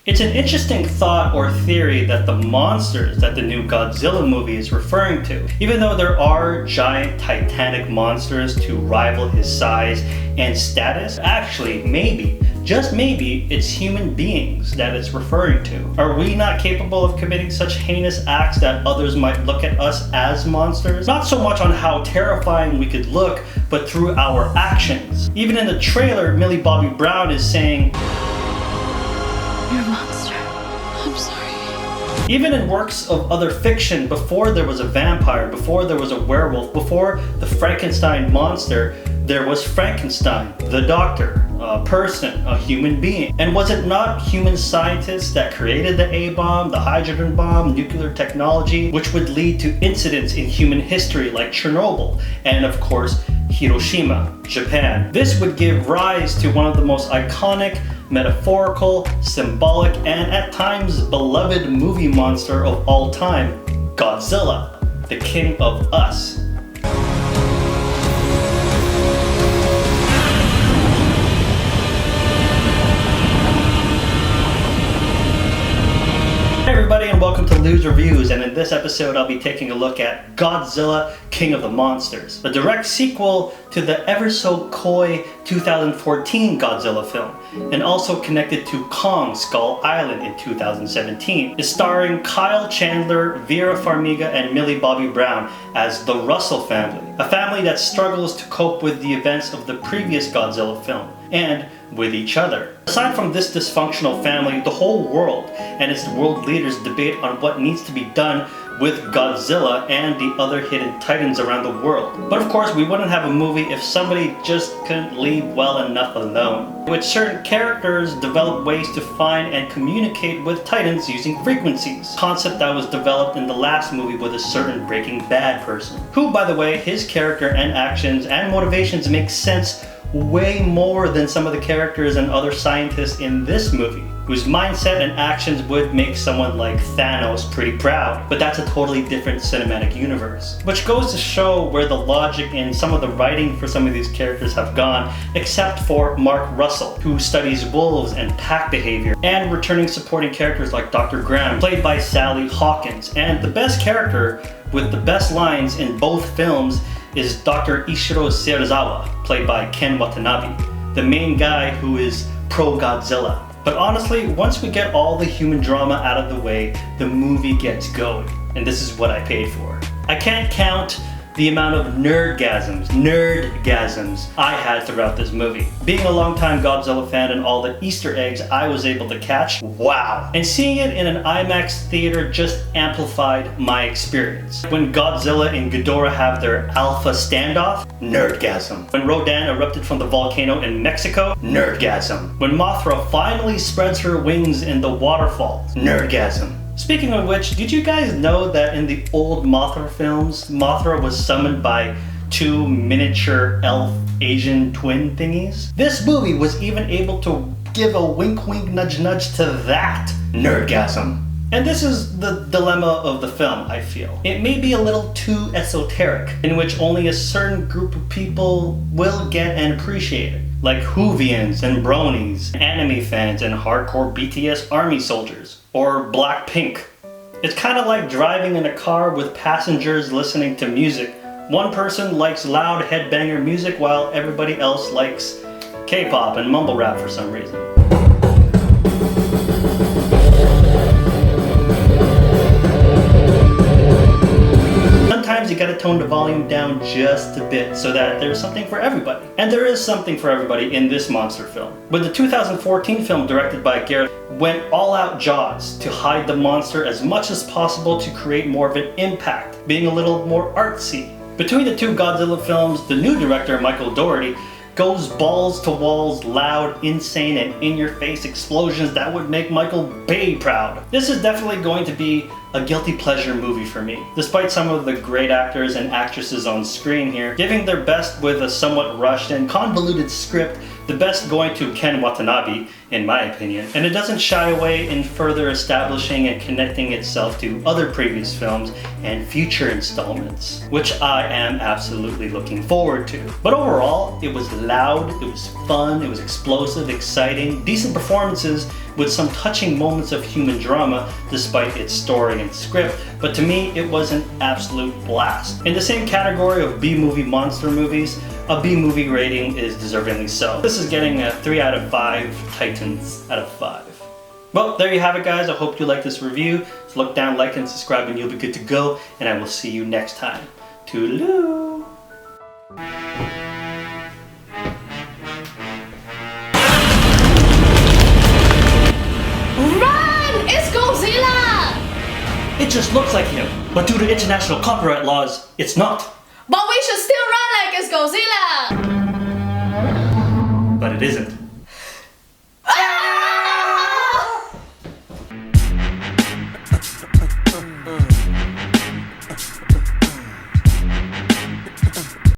It's an interesting thought or theory that the monsters that the new Godzilla movie is referring to, even though there are giant titanic monsters to rival his size and status, actually, maybe, just maybe, it's human beings that it's referring to. Are we not capable of committing such heinous acts that others might look at us as monsters? Not so much on how terrifying we could look, but through our actions. Even in the trailer, Millie Bobby Brown is saying, "You're a monster. I'm sorry." Even in works of other fiction, before there was a vampire, before there was a werewolf, before the Frankenstein monster, there was Frankenstein, the doctor, a person, a human being. And was it not human scientists that created the A-bomb, the hydrogen bomb, nuclear technology, which would lead to incidents in human history like Chernobyl, and of course, Hiroshima, Japan? This would give rise to one of the most iconic, metaphorical, symbolic, and at times beloved movie monster of all time, Godzilla, the king of us. Hey everybody, and welcome to Llew's Reviews, and in this episode I'll be taking a look at Godzilla, King of the Monsters, the direct sequel to the ever so coy 2014 Godzilla film, and also connected to Kong Skull Island in 2017. It's starring Kyle Chandler, Vera Farmiga, and Millie Bobby Brown as the Russell family, a family that struggles to cope with the events of the previous Godzilla film, and with each other. Aside from this dysfunctional family, the whole world and its world leaders debate on what needs to be done with Godzilla and the other hidden titans around the world. But of course, we wouldn't have a movie if somebody just couldn't leave well enough alone. With certain characters, develop ways to find and communicate with titans using frequencies, concept that was developed in the last movie with a certain Breaking Bad person, who, by the way, his character and actions and motivations make sense way more than some of the characters and other scientists in this movie, whose mindset and actions would make someone like Thanos pretty proud. But that's a totally different cinematic universe. Which goes to show where the logic in some of the writing for some of these characters have gone, except for Mark Russell, who studies wolves and pack behavior, and returning supporting characters like Dr. Graham, played by Sally Hawkins. And the best character with the best lines in both films is Dr. Ishiro Serizawa, played by Ken Watanabe, the main guy who is pro-Godzilla. But honestly, once we get all the human drama out of the way, the movie gets going. And this is what I paid for. I can't count the amount of nerdgasms I had throughout this movie. Being a longtime Godzilla fan and all the Easter eggs I was able to catch, wow. And seeing it in an IMAX theater just amplified my experience. When Godzilla and Ghidorah have their alpha standoff, nerdgasm. When Rodan erupted from the volcano in Mexico, nerdgasm. When Mothra finally spreads her wings in the waterfalls, nerdgasm. Speaking of which, did you guys know that in the old Mothra films, Mothra was summoned by two miniature elf Asian twin thingies? This movie was even able to give a wink wink nudge nudge to that, nerdgasm. And this is the dilemma of the film, I feel. It may be a little too esoteric, in which only a certain group of people will get and appreciate it, like Whovians and Bronies, anime fans and hardcore BTS army soldiers, or Blackpink. It's kind of like driving in a car with passengers listening to music. One person likes loud headbanger music while everybody else likes K-pop and mumble rap for some reason. Sometimes you gotta tone the volume down just a bit so that there's something for everybody. And there is something for everybody in this monster film. With the 2014 film directed by Gareth, went all out Jaws to hide the monster as much as possible to create more of an impact, being a little more artsy. Between the two Godzilla films, the new director, Michael Dougherty, goes balls to walls, loud, insane, and in-your-face explosions that would make Michael Bay proud. This is definitely going to be a guilty pleasure movie for me. Despite some of the great actors and actresses on screen here giving their best with a somewhat rushed and convoluted script, the best going to Ken Watanabe, in my opinion, and it doesn't shy away in further establishing and connecting itself to other previous films and future installments, which I am absolutely looking forward to. But overall, it was loud, it was fun, it was explosive, exciting, decent performances, with some touching moments of human drama despite its story and script, but to me it was an absolute blast. In the same category of B-movie monster movies, a B-movie rating is deservingly so. This is getting a 3 out of 5 Titans out of 5. Well, there you have it guys. I hope you liked this review. So look down, like, and subscribe and you'll be good to go. And I will see you next time. Toodaloo! Run! It's Godzilla! It just looks like him, but due to international copyright laws, it's not. But we should still run like it's Godzilla! But it isn't.